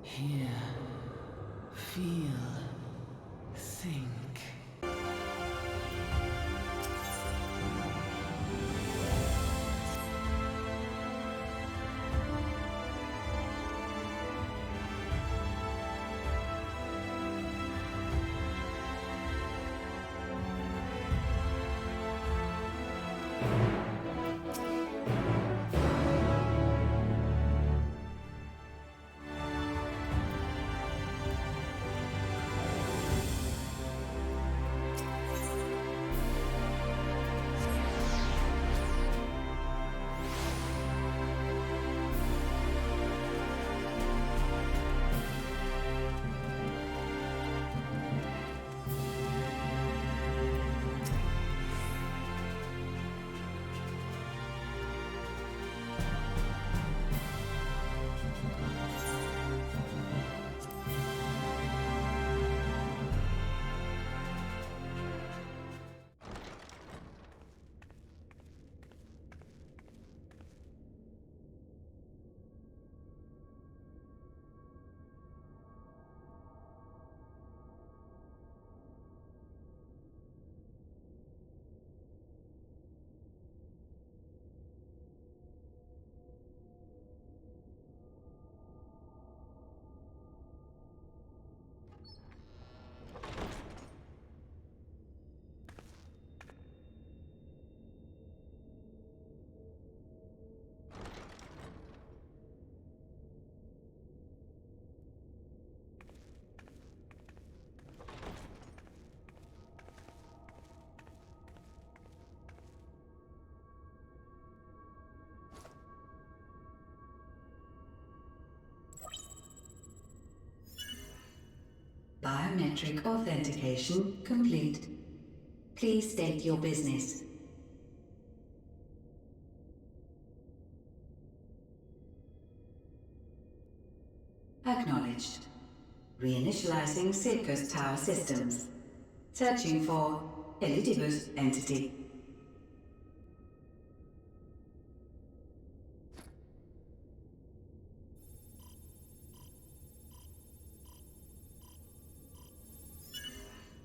Hear, feel, think. Biometric authentication complete. Please state your business. Acknowledged. Reinitializing Circus Tower systems. Searching for Elidibus entity.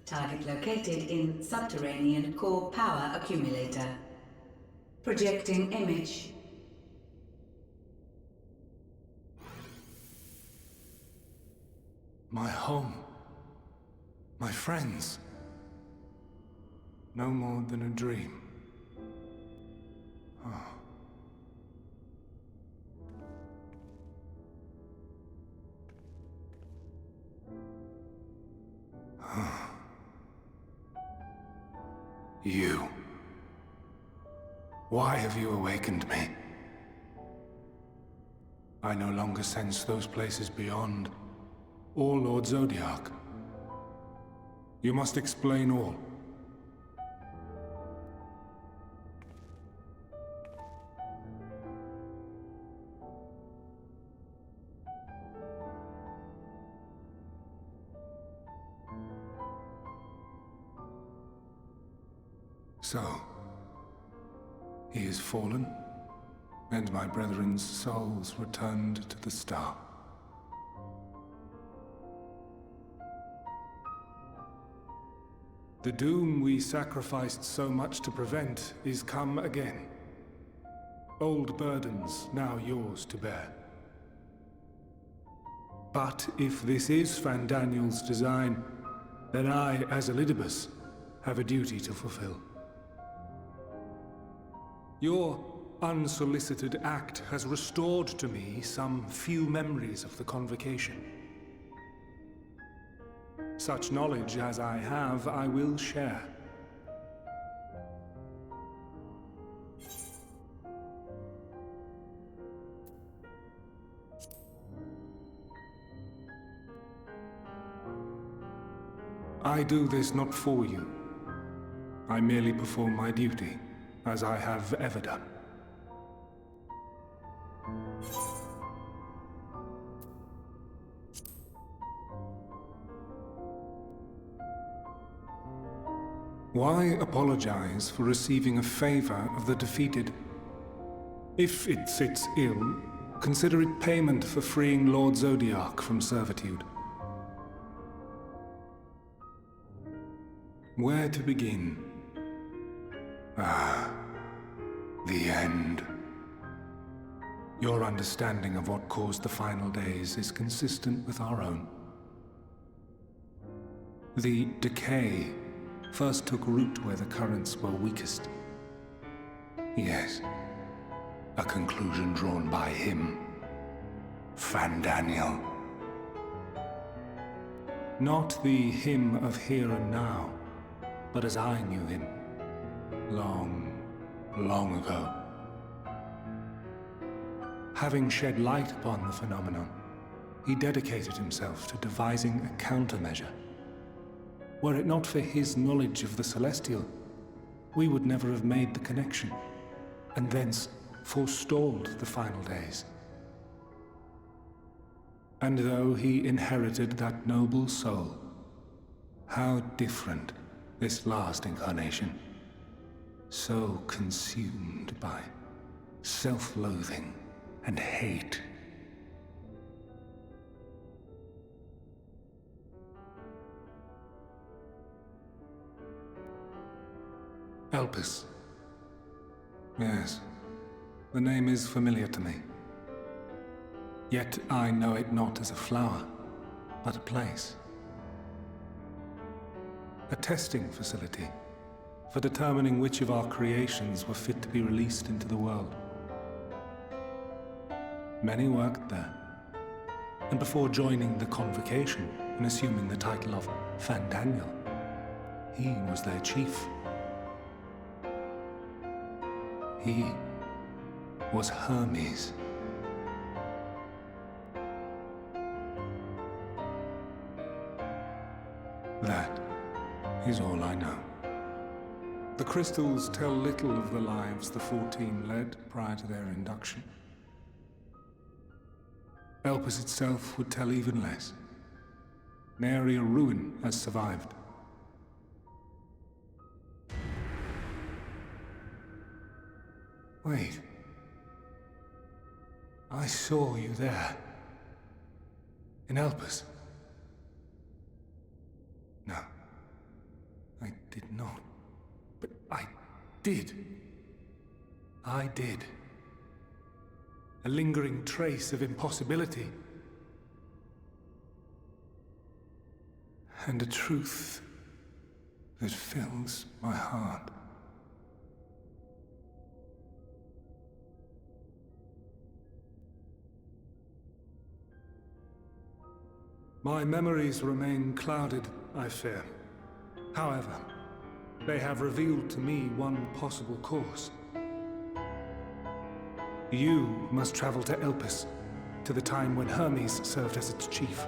Target located in subterranean core power accumulator. Projecting image. My home. My friends. No more than a dream. Oh. You. Why have you awakened me? I no longer sense those places beyond, or Lord Zodiac. You must explain all. So, he is fallen, and my brethren's souls returned to the star. The doom we sacrificed so much to prevent is come again. Old burdens now yours to bear. But if this is Fandaniel's design, then I, as Elidibus, have a duty to fulfill. Your unsolicited act has restored to me some few memories of the convocation. Such knowledge as I have, I will share. I do this not for you. I merely perform my duty, as I have ever done. Why apologize for receiving a favor of the defeated? If it sits ill, Consider it payment for freeing Lord Zodiac from servitude. Where to begin? Ah, the end. Your understanding of what caused the final days is consistent with our own. The decay first took root where the currents were weakest. Yes, a conclusion drawn by him, Fandaniel. Not the him of here and now, but as I knew him, long, long ago. Having shed light upon the phenomenon, he dedicated himself to devising a countermeasure. Were it not for his knowledge of the Celestial, we would never have made the connection, and thence forestalled the final days. And though he inherited that noble soul, how different this last incarnation, so consumed by self-loathing and hate. Elpis. Yes, the name is familiar to me. Yet I know it not as a flower, but a place. A testing facility for determining which of our creations were fit to be released into the world. Many worked there, and before joining the convocation and assuming the title of Fandaniel, he was their chief. He was Hermes. That is all I know. The crystals tell little of the lives the 14 led prior to their induction. Elpis itself would tell even less. Nary a ruin has survived. Wait. I saw you there. In Elpis. No. I did not. But I did. I did. A lingering trace of impossibility. And a truth that fills my heart. My memories remain clouded, I fear. However, they have revealed to me one possible course. You must travel to Elpis, to the time when Hermes served as its chief.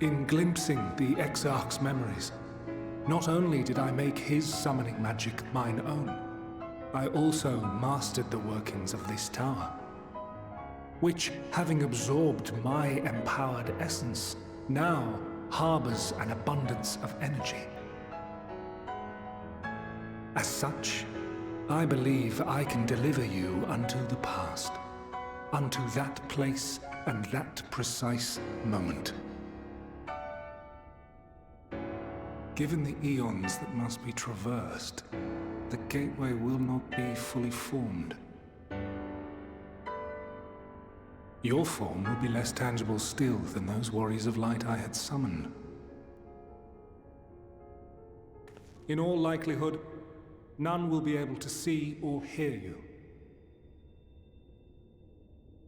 In glimpsing the Exarch's memories, not only did I make his summoning magic mine own, I also mastered the workings of this tower, which, having absorbed my empowered essence, now harbors an abundance of energy. As such, I believe I can deliver you unto the past, unto that place and that precise moment. Given the eons that must be traversed, the gateway will not be fully formed. Your form will be less tangible still than those warriors of light I had summoned. In all likelihood, none will be able to see or hear you.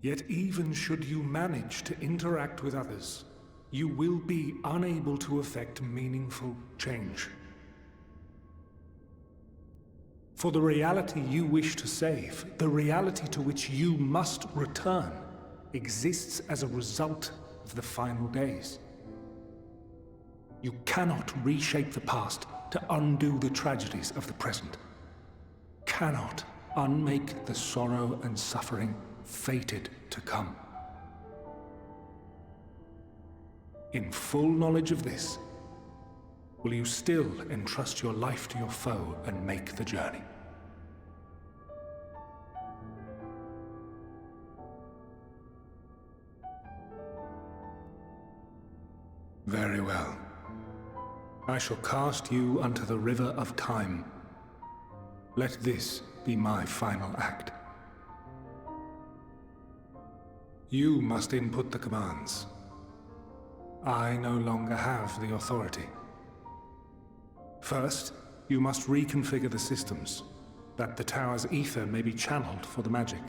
Yet even should you manage to interact with others, you will be unable to effect meaningful change. For the reality you wish to save, the reality to which you must return, exists as a result of the final days. You cannot reshape the past to undo the tragedies of the present. Cannot unmake the sorrow and suffering fated to come. In full knowledge of this, will you still entrust your life to your foe and make the journey? Very well. I shall cast you unto the river of time. Let this be my final act. You must input the commands. I no longer have the authority. First, you must reconfigure the systems, that the tower's ether may be channeled for the magic.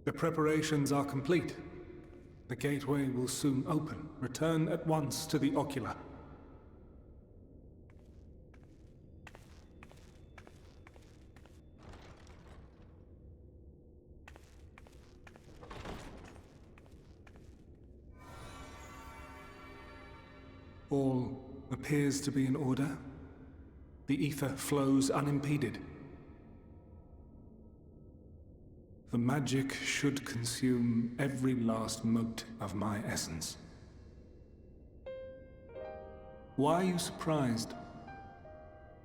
The preparations are complete. The gateway will soon open. Return at once to the ocular. All appears to be in order. The ether flows unimpeded. The magic should consume every last mote of my essence. Why are you surprised?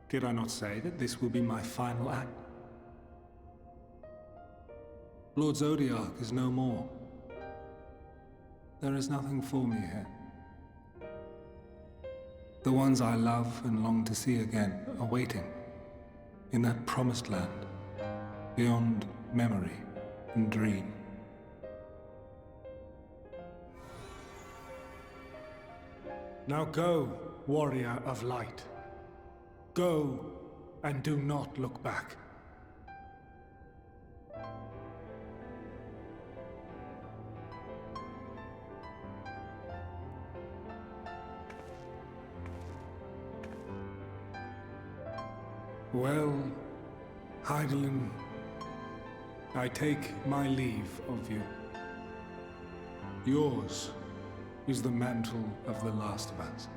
Did I not say that this will be my final act? Lord Zodiac is no more. There is nothing for me here. The ones I love and long to see again are waiting, in that promised land, beyond memory and dream. Now go, warrior of light. Go, and do not look back. Well, Heidelin, I take my leave of you. Yours is the mantle of the last of us.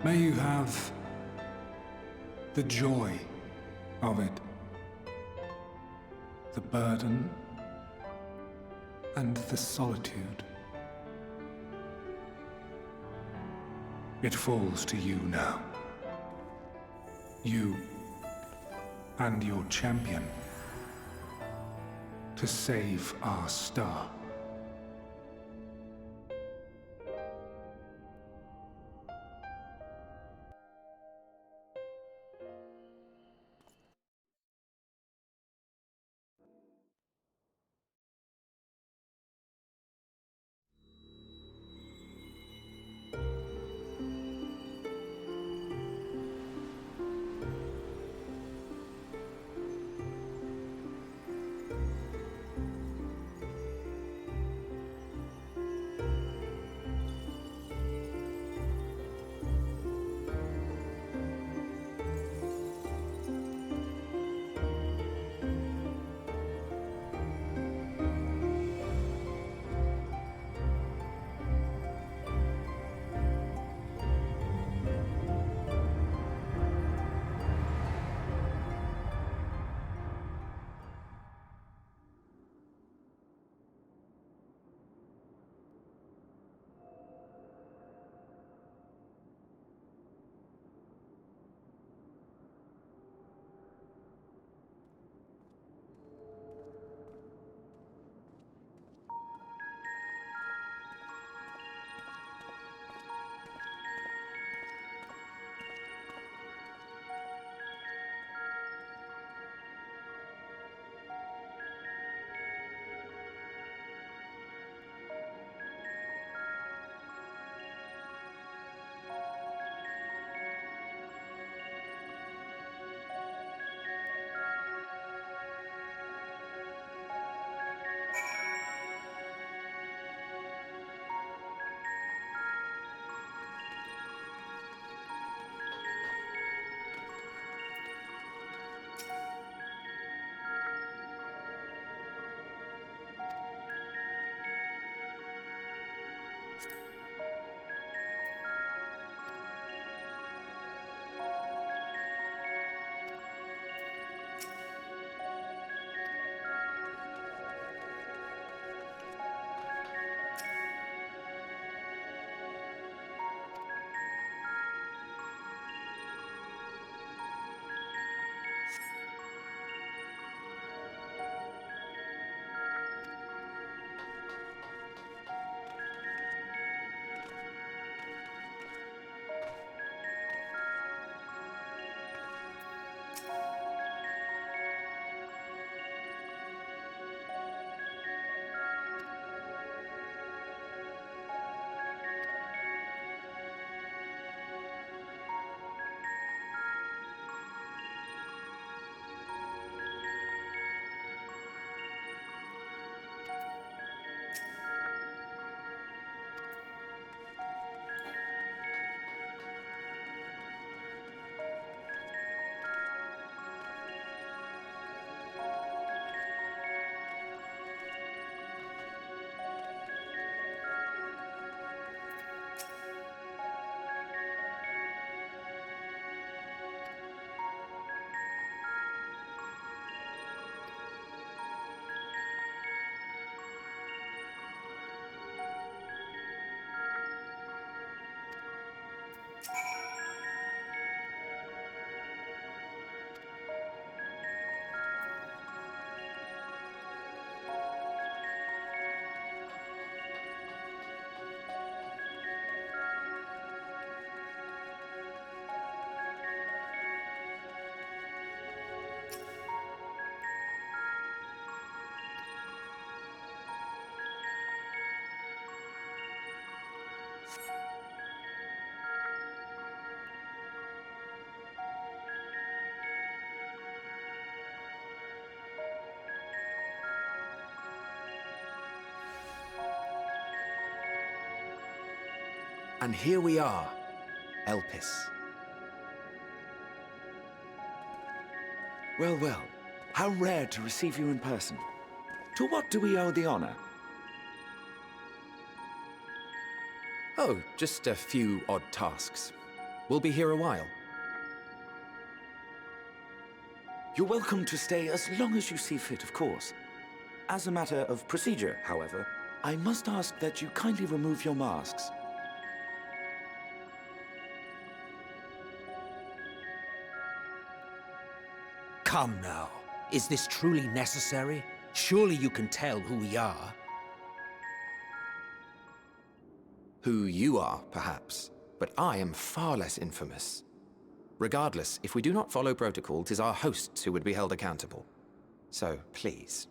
May you have the joy of it, the burden and the solitude. It falls to you now. You and your champion to save our star. And here we are, Elpis. Well, well. How rare to receive you in person. To what do we owe the honor? Oh, just a few odd tasks. We'll be here a while. You're welcome to stay as long as you see fit, of course. As a matter of procedure, however, I must ask that you kindly remove your masks. Come now. Is this truly necessary? Surely you can tell who we are. Who you are, perhaps, but I am far less infamous. Regardless, if we do not follow protocol, 'tis our hosts who would be held accountable. So, please,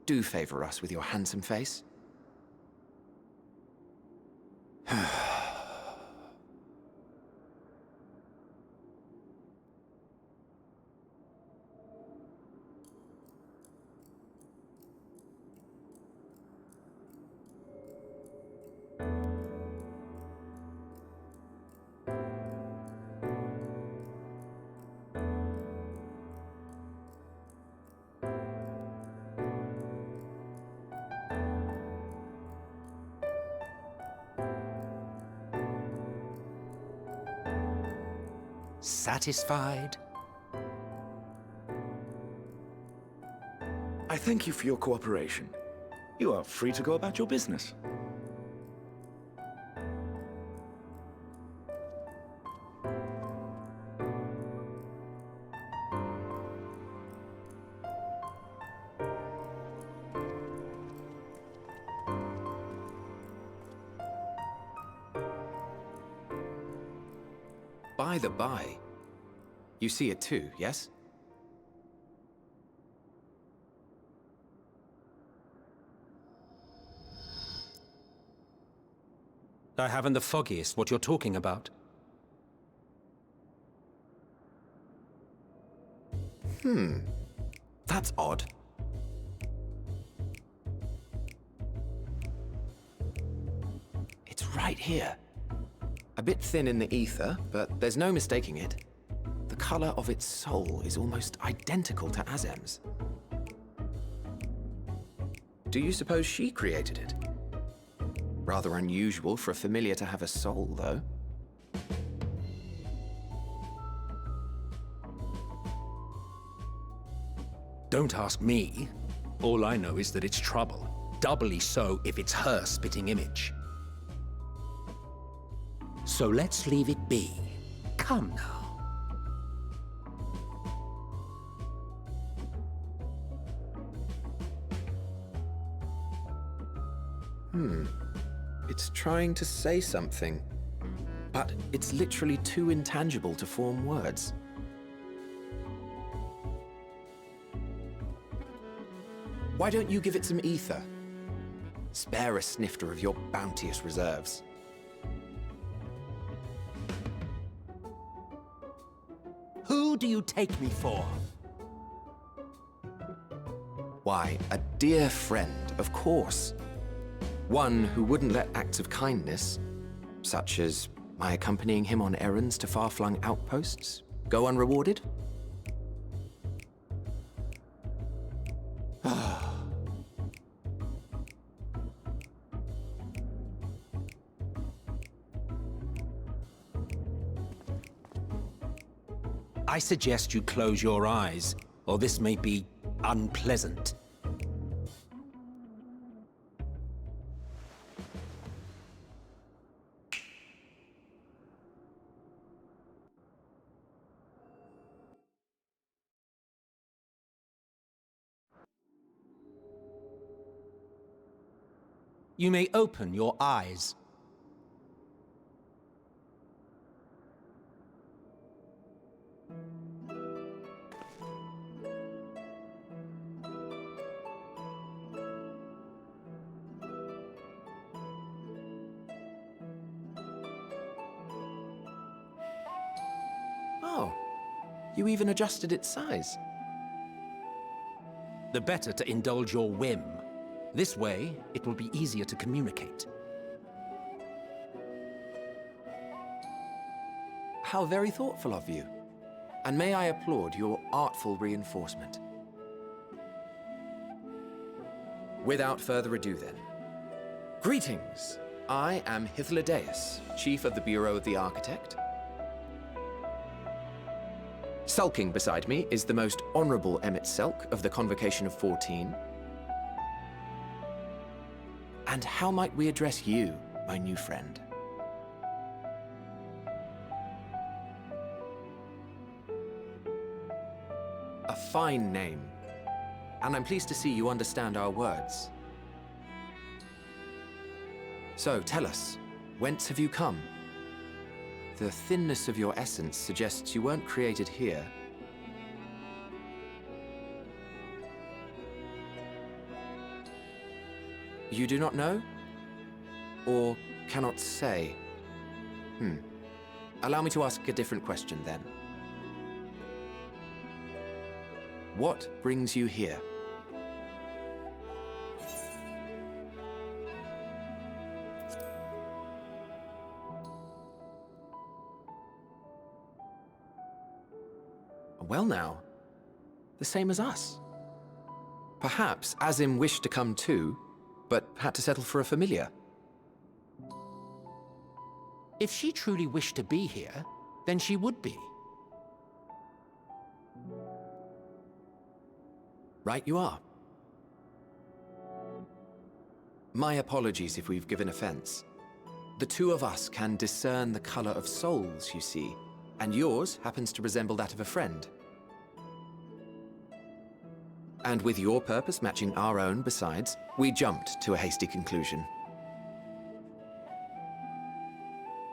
do favor us with your handsome face. Satisfied? I thank you for your cooperation. You are free to go about your business. By the by, you see it too, yes? I haven't the foggiest what you're talking about. That's odd. It's right here. A bit thin in the ether, but there's no mistaking it. The color of its soul is almost identical to Azem's. Do you suppose she created it? Rather unusual for a familiar to have a soul, though. Don't ask me. All I know is that it's trouble. Doubly so if it's her spitting image. So let's leave it be. Come now. It's trying to say something, but it's literally too intangible to form words. Why don't you give it some ether? Spare a snifter of your bounteous reserves. Who do you take me for? Why, a dear friend, of course. One who wouldn't let acts of kindness, such as my accompanying him on errands to far-flung outposts, go unrewarded? I suggest you close your eyes, or this may be unpleasant. You may open your eyes. Oh, you even adjusted its size. The better to indulge your whim. This way, it will be easier to communicate. How very thoughtful of you. And may I applaud your artful reinforcement. Without further ado then. Greetings! I am Hythlodaeus, Chief of the Bureau of the Architect. Sulking beside me is the most honorable Emmett Selk of the Convocation of 14. And how might we address you, my new friend? A fine name. And I'm pleased to see you understand our words. So, tell us, whence have you come? The thinness of your essence suggests you weren't created here. You do not know? Or cannot say? Allow me to ask a different question then. What brings you here? Well now, the same as us. Perhaps Azim wished to come too, but had to settle for a familiar. If she truly wished to be here, then she would be. Right you are. My apologies if we've given offense. The two of us can discern the color of souls, you see, and yours happens to resemble that of a friend. And with your purpose matching our own besides, we jumped to a hasty conclusion.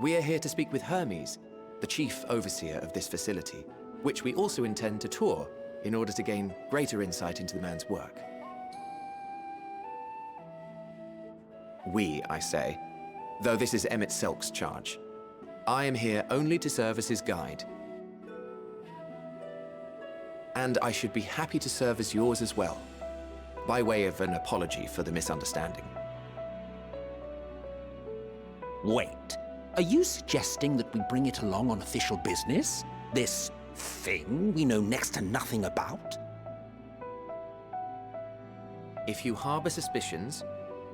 We are here to speak with Hermes, the chief overseer of this facility, which we also intend to tour in order to gain greater insight into the man's work. We, I say, though this is Emmett Selk's charge. I am here only to serve as his guide. And I should be happy to serve as yours as well, by way of an apology for the misunderstanding. Wait, are you suggesting that we bring it along on official business? This thing we know next to nothing about? If you harbor suspicions,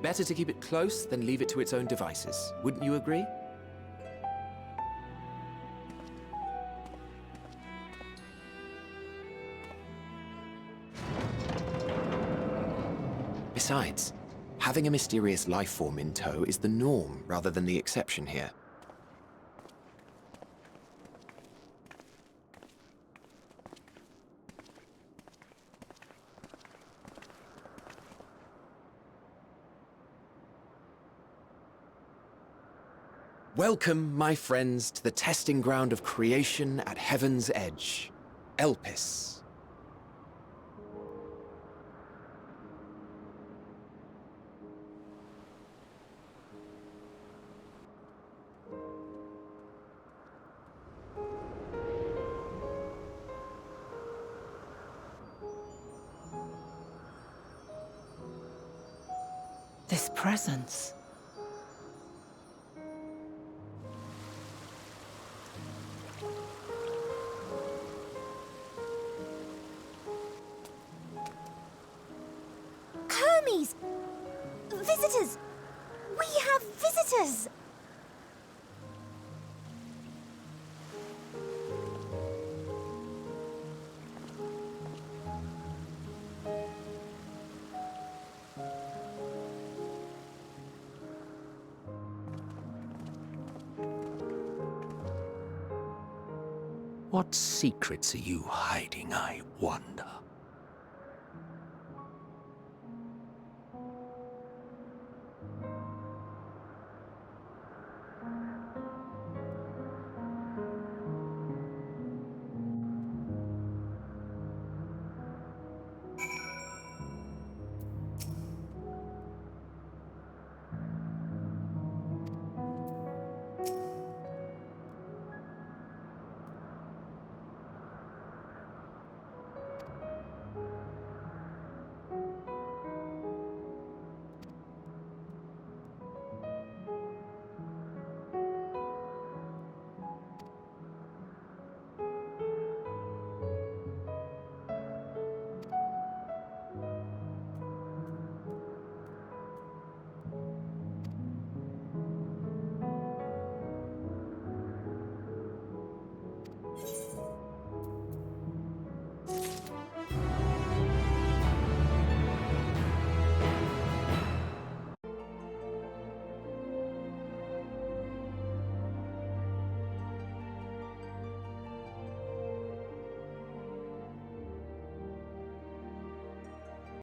better to keep it close than leave it to its own devices. Wouldn't you agree? Besides, having a mysterious life form in tow is the norm rather than the exception here. Welcome, my friends, to the testing ground of creation at Heaven's Edge, Elpis. This presence. Hermes! Visitors! We have visitors! What secrets are you hiding, I wonder?